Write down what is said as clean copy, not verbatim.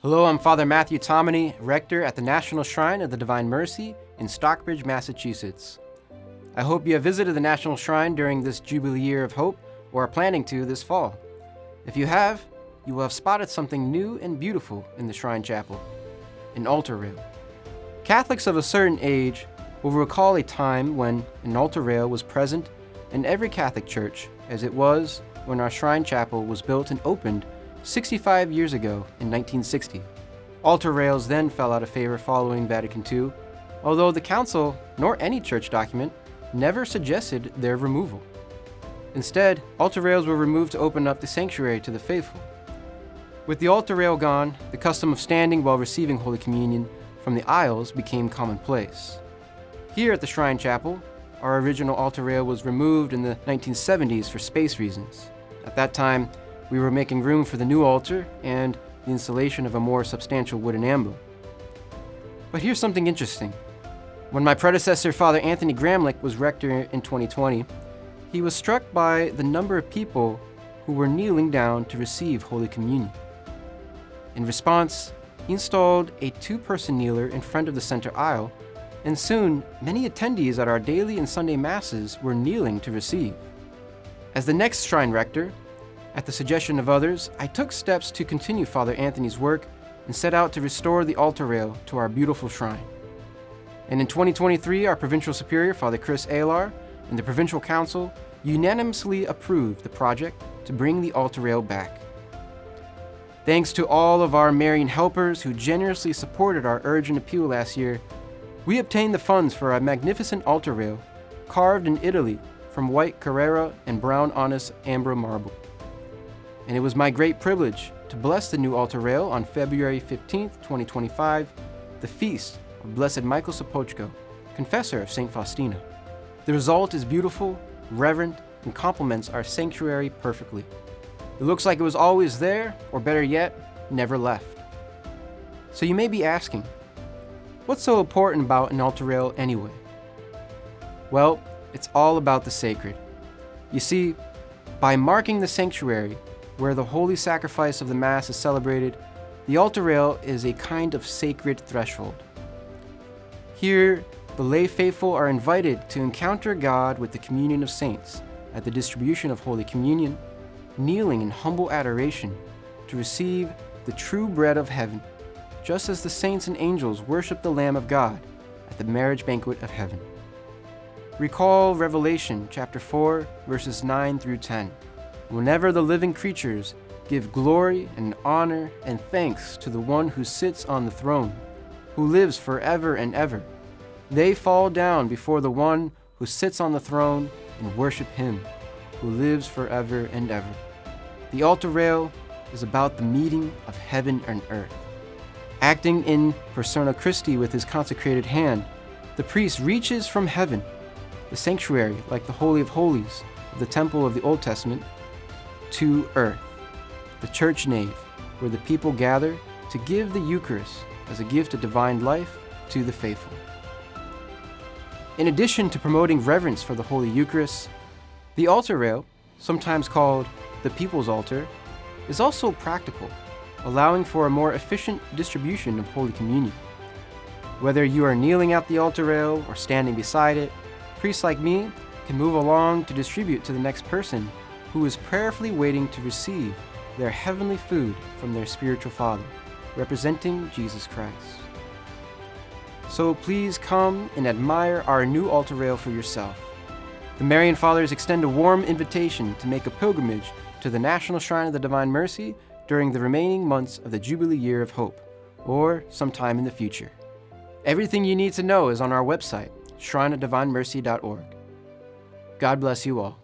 Hello, I'm Father Matthew Tomany, Rector at the National Shrine of the Divine Mercy in Stockbridge, Massachusetts. I hope you have visited the National Shrine during this Jubilee Year of Hope or are planning to this fall. If you have, you will have spotted something new and beautiful in the Shrine Chapel, an altar rail. Catholics of a certain age will recall a time when an altar rail was present in every Catholic church, as it was when our Shrine Chapel was built and opened 65 years ago in 1960. Altar rails then fell out of favor following Vatican II, although the Council, nor any church document, never suggested their removal. Instead, altar rails were removed to open up the sanctuary to the faithful. With the altar rail gone, the custom of standing while receiving Holy Communion from the aisles became commonplace. Here at the Shrine Chapel, our original altar rail was removed in the 1970s for space reasons. At that time, we were making room for the new altar and the installation of a more substantial wooden ambo. But here's something interesting. When my predecessor, Father Anthony Gramlich, was rector in 2020, he was struck by the number of people who were kneeling down to receive Holy Communion. In response, he installed a two-person kneeler in front of the center aisle, and soon many attendees at our daily and Sunday Masses were kneeling to receive. As the next Shrine Rector, at the suggestion of others, I took steps to continue Father Anthony's work and set out to restore the altar rail to our beautiful shrine. And in 2023, our Provincial Superior, Father Chris Alar, and the Provincial Council unanimously approved the project to bring the altar rail back. Thanks to all of our Marian helpers who generously supported our urgent appeal last year, we obtained the funds for a magnificent altar rail carved in Italy from white Carrara and brown honest Ambra marble. And it was my great privilege to bless the new altar rail on February 15th, 2025, the feast of Blessed Michael Sopoćko, confessor of St. Faustina. The result is beautiful, reverent, and complements our sanctuary perfectly. It looks like it was always there, or better yet, never left. So you may be asking, what's so important about an altar rail anyway? Well, it's all about the sacred. You see, by marking the sanctuary, where the holy sacrifice of the Mass is celebrated, the altar rail is a kind of sacred threshold. Here, the lay faithful are invited to encounter God with the communion of saints at the distribution of Holy Communion, kneeling in humble adoration to receive the true bread of heaven, just as the saints and angels worship the Lamb of God at the marriage banquet of heaven. Recall Revelation chapter 4, verses 9 through 10. Whenever the living creatures give glory and honor and thanks to the one who sits on the throne, who lives forever and ever, they fall down before the one who sits on the throne and worship him, who lives forever and ever. The altar rail is about the meeting of heaven and earth. Acting in persona Christi with his consecrated hand, the priest reaches from heaven, the sanctuary like the Holy of Holies of the temple of the Old Testament, to earth, the church nave, where the people gather to give the Eucharist as a gift of divine life to the faithful. In addition to promoting reverence for the Holy Eucharist, the altar rail, sometimes called the People's Altar, is also practical, allowing for a more efficient distribution of Holy Communion. Whether you are kneeling at the altar rail or standing beside it, priests like me can move along to distribute to the next person who is prayerfully waiting to receive their heavenly food from their spiritual Father, representing Jesus Christ. So please come and admire our new altar rail for yourself. The Marian Fathers extend a warm invitation to make a pilgrimage to the National Shrine of the Divine Mercy during the remaining months of the Jubilee Year of Hope, or sometime in the future. Everything you need to know is on our website, shrineofdivinemercy.org. God bless you all.